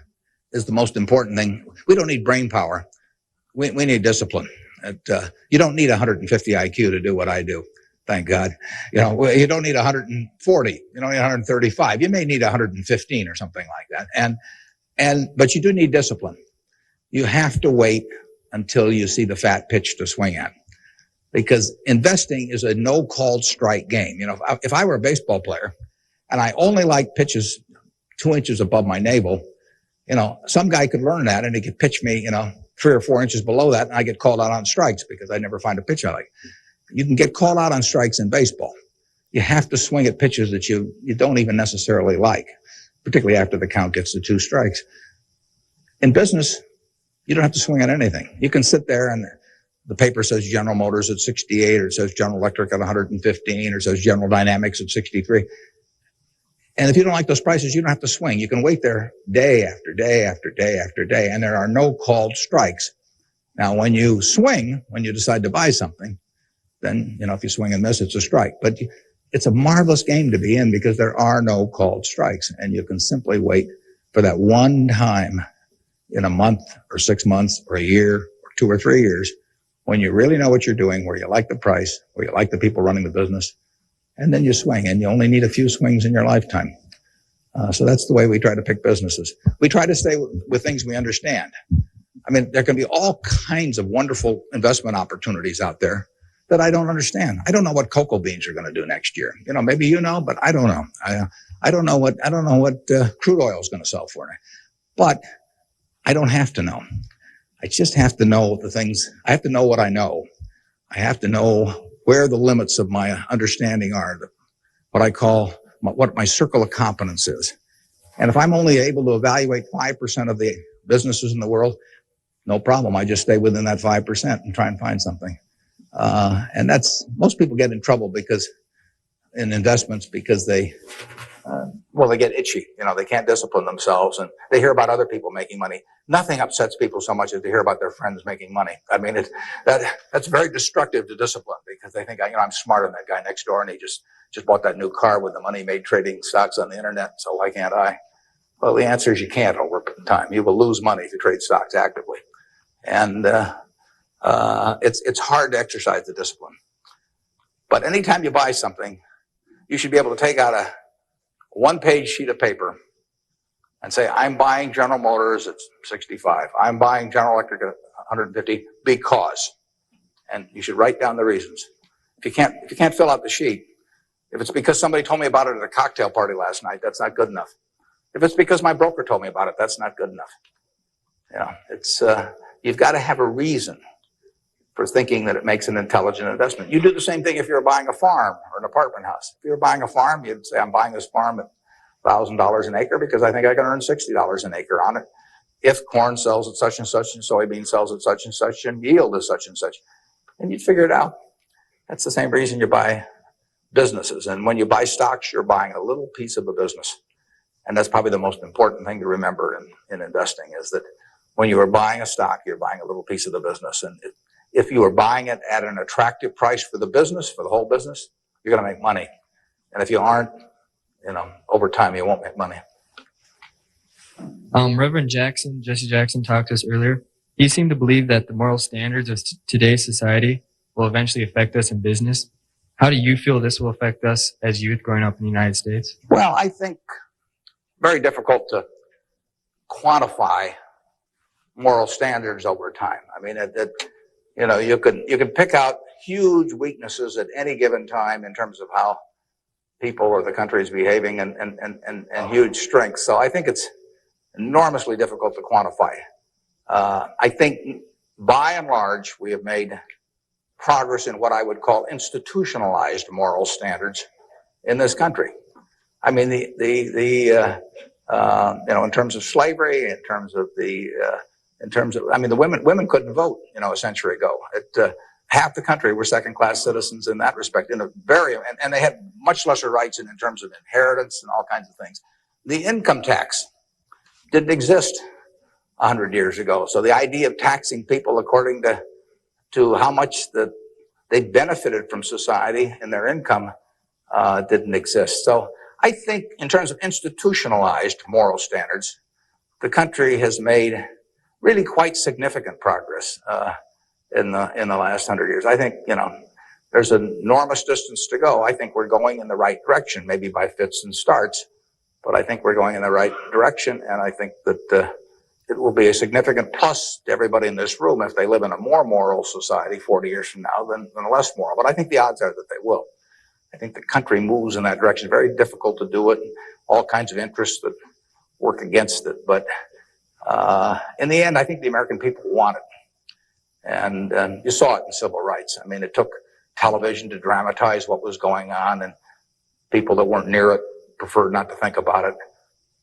is the most important thing. We don't need brain power. We need discipline. You don't need 150 IQ to do what I do. Thank God. You don't need 140. You don't need 135. You may need 115 or something like that. But you do need discipline. You have to wait until you see the fat pitch to swing at. because investing is a no-called strike game. You know, if I were a baseball player and I only like pitches 2 inches above my navel, you know, some guy could learn that and he could pitch me, you know, 3 or 4 inches below that, and I get called out on strikes because I never find a pitch I like. You can get called out on strikes in baseball. You have to swing at pitches that you don't even necessarily like, particularly after the count gets to 2 strikes. In business, you don't have to swing at anything. You can sit there and the paper says General Motors at 68, or it says General Electric at 115, or it says General Dynamics at 63. And if you don't like those prices, you don't have to swing. You can wait there day after day after day after day, and there are no called strikes. Now, when you swing, when you decide to buy something, then, you know, if you swing and miss, it's a strike. But it's a marvelous game to be in because there are no called strikes, and you can simply wait for that one time in a month or 6 months or a year or 2 or 3 years when you really know what you're doing, where you like the price, where you like the people running the business, and then you swing, and you only need a few swings in your lifetime. So that's the way we try to pick businesses. We try to stay with things we understand. I mean, there can be all kinds of wonderful investment opportunities out there that I don't understand. I don't know what cocoa beans are going to do next year. You know, maybe you know, but I don't know. I don't know what crude oil is going to sell for. But I don't have to know. I just have to know the things. I have to know what I know. I have to know where the limits of my understanding are, what I call what my circle of competence is. And if I'm only able to evaluate 5% of the businesses in the world, no problem. I just stay within that 5% and try and find something. And that's, most people get in trouble in investments because they get itchy. You know, they can't discipline themselves, and they hear about other people making money. Nothing upsets people so much as to hear about their friends making money. I mean, that's very destructive to discipline because they think, you know, I'm smarter than that guy next door, and he just bought that new car with the money made trading stocks on the internet, so why can't I? Well, the answer is you can't over time. You will lose money if you trade stocks actively. And it's hard to exercise the discipline. But anytime you buy something, you should be able to take out a one-page sheet of paper and say, I'm buying General Motors at 65. I'm buying General Electric at 150 because. And you should write down the reasons. If you can't fill out the sheet, if it's because somebody told me about it at a cocktail party last night, that's not good enough. If it's because my broker told me about it, that's not good enough. You know, it's you've got to have a reason for thinking that it makes an intelligent investment. You do the same thing if you're buying a farm or an apartment house. If you're buying a farm, you'd say, I'm buying this farm at $1,000 an acre because I think I can earn $60 an acre on it. If corn sells at such and such, and soybean sells at such, and yield is such and such. And you'd figure it out. That's the same reason you buy businesses. And when you buy stocks, you're buying a little piece of a business. And that's probably the most important thing to remember in investing is that when you are buying a stock, you're buying a little piece of the business. And if you are buying it at an attractive price for the business, for the whole business, you're going to make money. And if you aren't, you know, over time, you won't make money. Reverend Jesse Jackson talked to us earlier. He seemed to believe that the moral standards of today's society will eventually affect us in business. How do you feel this will affect us as youth growing up in the United States? Well, I think very difficult to quantify moral standards over time. I mean, you know, you can pick out huge weaknesses at any given time in terms of how people or the country is behaving and huge strengths. So I think it's enormously difficult to quantify. I think by and large, we have made progress in what I would call institutionalized moral standards in this country. I mean, you know, in terms of slavery, in terms of I mean, the women couldn't vote, you know, a century ago. Half the country were second-class citizens in that respect, and they had much lesser rights in terms of inheritance and all kinds of things. The income tax didn't exist 100 years ago. So the idea of taxing people according to how much that they benefited from society and their income didn't exist. So I think in terms of institutionalized moral standards, the country has made really quite significant progress in the last 100 years. I think, you know, there's an enormous distance to go. I think we're going in the right direction, maybe by fits and starts, but I think we're going in the right direction, and I think that it will be a significant plus to everybody in this room if they live in a more moral society 40 years from now than a less moral. But I think the odds are that they will. I think the country moves in that direction. It's very difficult to do it. All kinds of interests that work against it. But in the end, I think the American people want it. And you saw it in civil rights. I mean, it took television to dramatize what was going on, and people that weren't near it preferred not to think about it.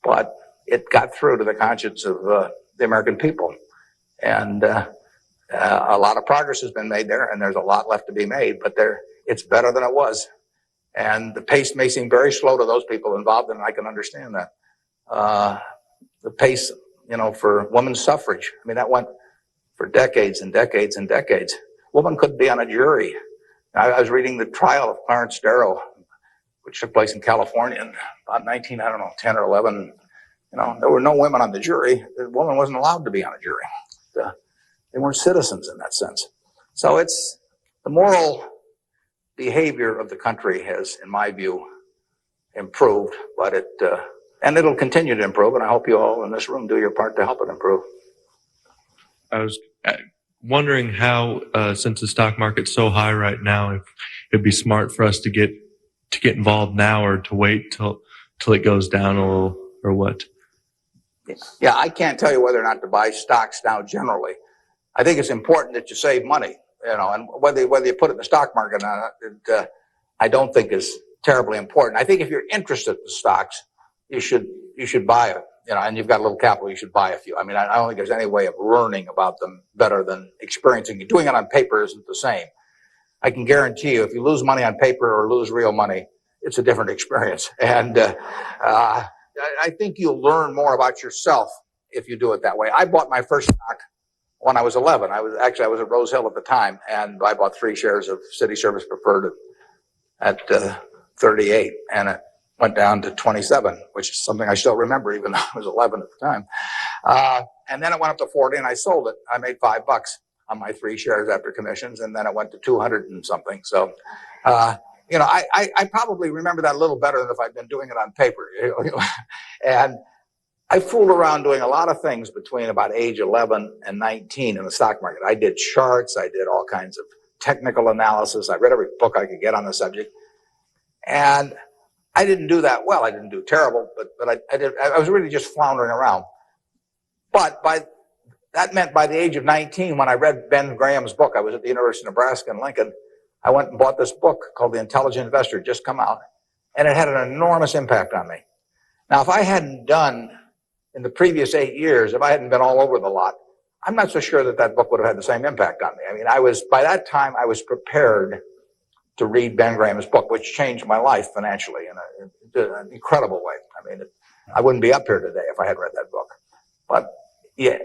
But it got through to the conscience of the American people. And a lot of progress has been made there, and there's a lot left to be made, but it's better than it was. And the pace may seem very slow to those people involved, and I can understand that. The pace, for women's suffrage, I mean, that went for decades and decades and decades. Women couldn't be on a jury. I was reading the trial of Clarence Darrow, which took place in California in about 10 or 11. There were no women on the jury. The woman wasn't allowed to be on a jury. They weren't citizens in that sense. So it's the moral behavior of the country has, in my view, improved, but and it'll continue to improve, and I hope you all in this room do your part to help it improve. I was wondering how, since the stock market's so high right now, if it'd be smart for us to get involved now or to wait till it goes down a little, or what? Yeah, I can't tell you whether or not to buy stocks now generally. I think it's important that you save money, and whether you put it in the stock market or not, I don't think is terribly important. I think if you're interested in stocks, you should buy it, and you've got a little capital, you should buy a few. I mean, I don't think there's any way of learning about them better than experiencing it. Doing it on paper isn't the same. I can guarantee you, if you lose money on paper or lose real money, it's a different experience. And I think you'll learn more about yourself if you do it that way. I bought my first stock when I was 11. I was at Rose Hill at the time, and I bought 3 shares of City Service Preferred at 38, and it went down to 27, which is something I still remember, even though I was 11 at the time. And then it went up to 40, and I sold it. I made $5 on my 3 shares after commissions, and then it went to 200 and something. So, I probably remember that a little better than if I'd been doing it on paper. And I fooled around doing a lot of things between about age 11 and 19 in the stock market. I did charts. I did all kinds of technical analysis. I read every book I could get on the subject. And I didn't do that well. I didn't do terrible, but I was really just floundering around. But that meant by the age of 19, when I read Ben Graham's book, I was at the University of Nebraska in Lincoln, I went and bought this book called The Intelligent Investor, just come out, and it had an enormous impact on me. Now, if I hadn't done, in the previous 8 years, if I hadn't been all over the lot, I'm not so sure that book would have had the same impact on me. I mean, by that time, I was prepared to read Ben Graham's book, which changed my life financially in an incredible way. I mean, I wouldn't be up here today if I had read that book. But yeah,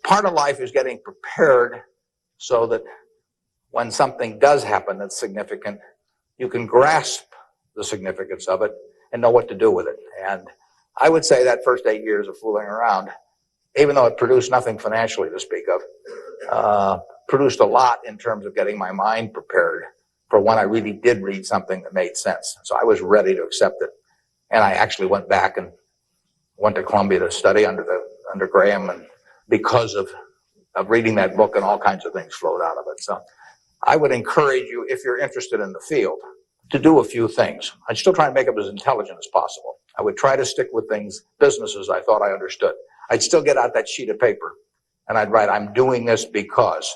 part of life is getting prepared so that when something does happen that's significant, you can grasp the significance of it and know what to do with it. And I would say that first 8 years of fooling around, even though it produced nothing financially to speak of, produced a lot in terms of getting my mind prepared for when I really did read something that made sense. So I was ready to accept it. And I actually went back and went to Columbia to study under Graham, and because of reading that book, and all kinds of things flowed out of it. So I would encourage you, if you're interested in the field, to do a few things. I'd still try and make it as intelligent as possible. I would try to stick with businesses I thought I understood. I'd still get out that sheet of paper and I'd write, I'm doing this because,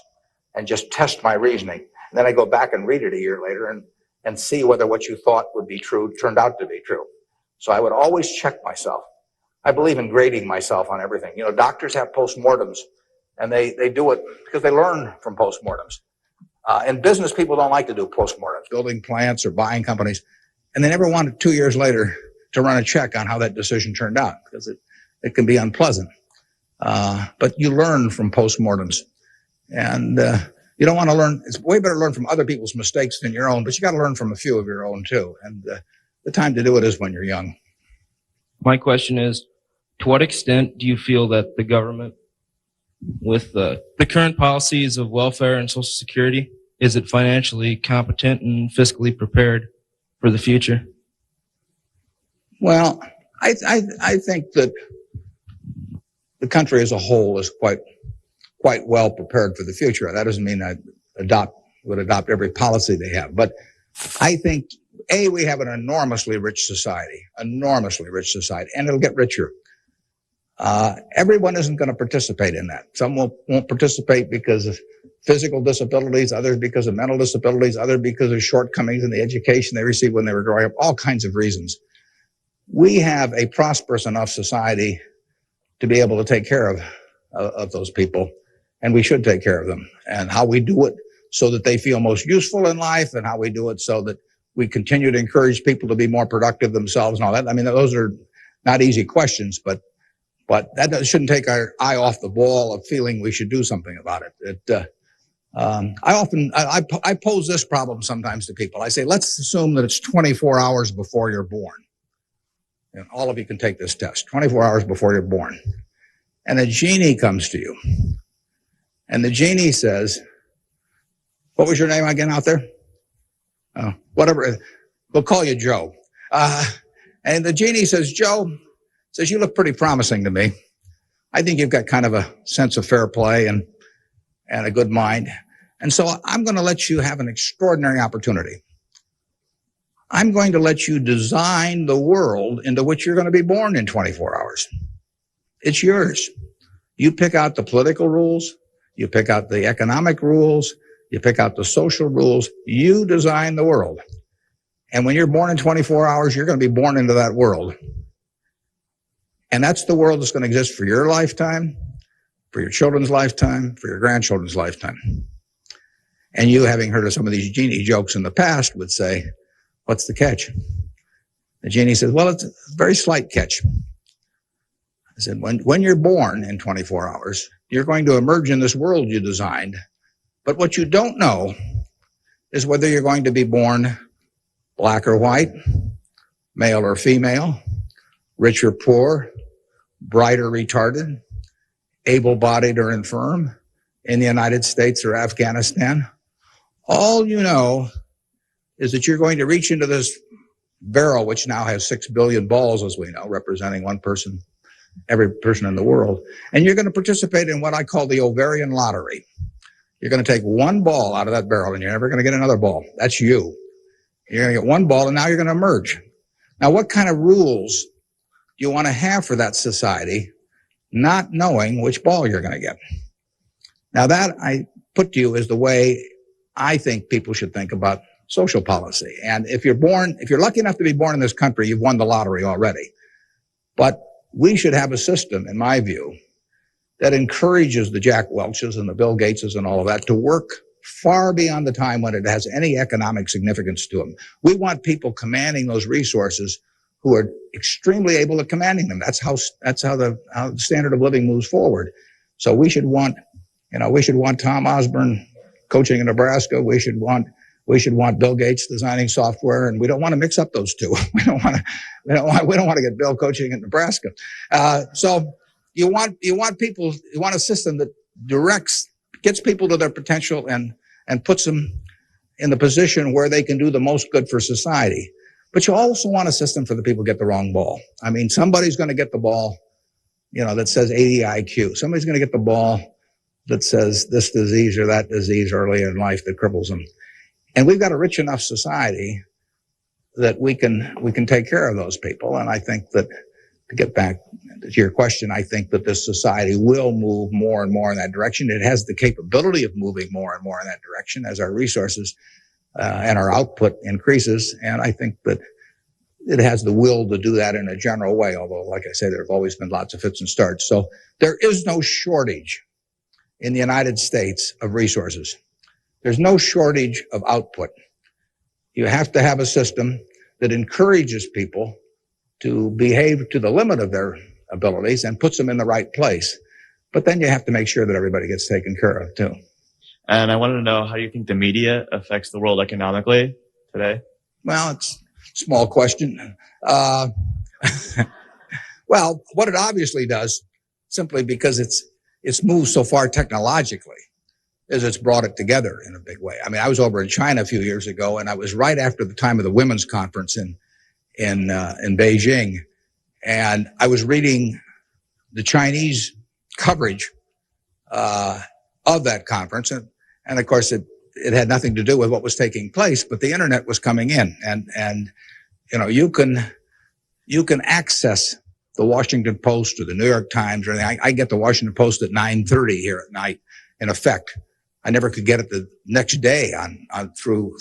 and just test my reasoning. And then I go back and read it a year later and see whether what you thought would be true turned out to be true. So I would always check myself. I believe in grading myself on everything. Doctors have postmortems, and they do it because they learn from postmortems. In business, people don't like to do postmortems, building plants or buying companies, and they never want 2 years later to run a check on how that decision turned out, because it can be unpleasant. But you learn from postmortems, and you don't want to learn. It's way better to learn from other people's mistakes than your own, but you got to learn from a few of your own too. And the time to do it is when you're young. My question is, to what extent do you feel that the government, with the current policies of welfare and Social Security, is it financially competent and fiscally prepared for the future? Well, I think that the country as a whole is quite well prepared for the future. That doesn't mean I would adopt every policy they have, but I think we have an enormously rich society, and it'll get richer. Everyone isn't going to participate in that. Some won't participate because of physical disabilities, others because of mental disabilities, others because of shortcomings in the education they received when they were growing up, all kinds of reasons. We have a prosperous enough society to be able to take care of those people, and we should take care of them. And how we do it so that they feel most useful in life, and how we do it so that we continue to encourage people to be more productive themselves and all that. I mean, those are not easy questions, but that shouldn't take our eye off the ball of feeling we should do something about it. I pose this problem sometimes to people. I say, let's assume that it's 24 hours before you're born. And all of you can take this test, 24 hours before you're born. And a genie comes to you. And the genie says, what was your name again out there? Whatever. We'll call you Joe. And the genie says, Joe, you look pretty promising to me. I think you've got kind of a sense of fair play and a good mind. And so I'm going to let you have an extraordinary opportunity. I'm going to let you design the world into which you're going to be born in 24 hours. It's yours. You pick out the political rules. You pick out the economic rules. You pick out the social rules. You design the world. And when you're born in 24 hours, you're going to be born into that world. And that's the world that's going to exist for your lifetime, for your children's lifetime, for your grandchildren's lifetime. And you, having heard of some of these genie jokes in the past, would say, what's the catch? The genie says, well, it's a very slight catch. I said, when you're born in 24 hours, you're going to emerge in this world you designed. But what you don't know is whether you're going to be born black or white, male or female, rich or poor, bright or retarded, able-bodied or infirm, in the United States or Afghanistan. All you know is that you're going to reach into this barrel, which now has 6 billion balls, as we know, representing one person, every person in the world. And you're going to participate in what I call the ovarian lottery. You're going to take one ball out of that barrel, and you're never going to get another ball. That's you. You're going to get one ball, and now you're going to emerge. Now, what kind of rules do you want to have for that society, not knowing which ball you're going to get? Now, that I put to you is the way I think people should think about social policy. And if you're lucky enough to be born in this country, you've won the lottery already. But we should have a system, in my view, that encourages the Jack Welches and the Bill Gateses and all of that to work far beyond the time when it has any economic significance to them. We want people commanding those resources who are extremely able at commanding them. That's how the standard of living moves forward. So we should want Tom Osborne coaching in Nebraska. We should want Bill Gates designing software, and we don't want to mix up those two. We don't want to get Bill coaching in Nebraska. So you want a system that gets people to their potential and puts them in the position where they can do the most good for society. But you also want a system for the people who get the wrong ball. I mean, somebody's going to get the ball, that says 80 IQ. Somebody's going to get the ball that says this disease or that disease early in life that cripples them. And we've got a rich enough society that we can take care of those people. And I think that, to get back to your question, I think that this society will move more and more in that direction. It has the capability of moving more and more in that direction as our resources and our output increases. And I think that it has the will to do that in a general way, although, like I say, there have always been lots of fits and starts. So there is no shortage in the United States of resources. There's no shortage of output. You have to have a system that encourages people to behave to the limit of their abilities and puts them in the right place. But then you have to make sure that everybody gets taken care of, too. And I wanted to know how you think the media affects the world economically today. Well, it's a small question. Well, what it obviously does, simply because it's moved so far technologically, is it's brought it together in a big way. I mean, I was over in China a few years ago, and I was right after the time of the women's conference in Beijing, and I was reading the Chinese coverage of that conference. And of course, it had nothing to do with what was taking place, but the internet was coming in. And you can access the Washington Post or the New York Times or anything. I get the Washington Post at 9:30 here at night. In effect, I never could get it the next day through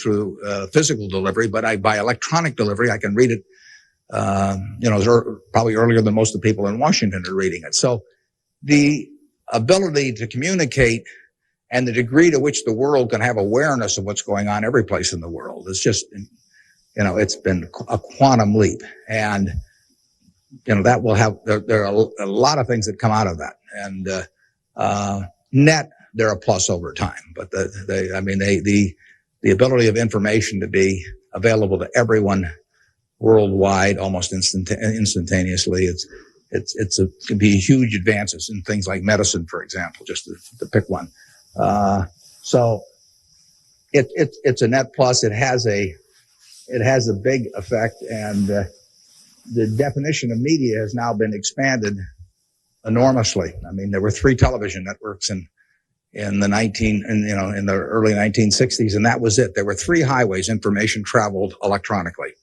physical delivery, but by electronic delivery, I can read it, probably earlier than most of the people in Washington are reading it. So the ability to communicate and the degree to which the world can have awareness of what's going on every place in the world is just, it's been a quantum leap. And, that will have, there are a lot of things that come out of that. And, net, they're a plus over time, but the ability of information to be available to everyone worldwide almost instantaneously, it can be huge advances in things like medicine, for example, just to pick one. So it's a net plus. It has a big effect, and the definition of media has now been expanded enormously. I mean, there were 3 television networks in the early 1960s, and that was it. There were 3 highways information traveled electronically.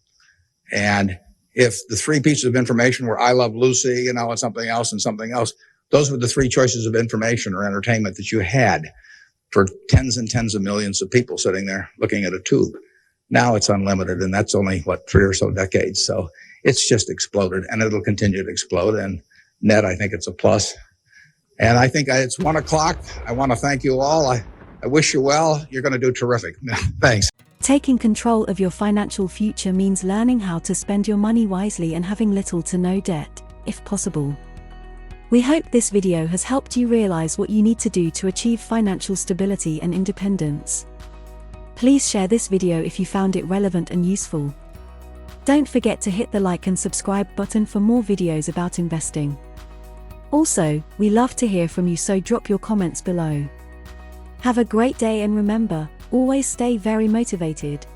And if the 3 pieces of information were I Love Lucy, and something else and something else, those were the 3 choices of information or entertainment that you had for tens and tens of millions of people sitting there looking at a tube. Now it's unlimited, and that's only, 3 or so decades. So it's just exploded, and it'll continue to explode. And net, I think it's a plus. And I think it's 1:00. I want to thank you all. I wish you well. You're going to do terrific. Thanks. Taking control of your financial future means learning how to spend your money wisely and having little to no debt, if possible. We hope this video has helped you realize what you need to do to achieve financial stability and independence. Please share this video if you found it relevant and useful. Don't forget to hit the like and subscribe button for more videos about investing. Also, we love to hear from you, so drop your comments below. Have a great day, and remember, always stay very motivated.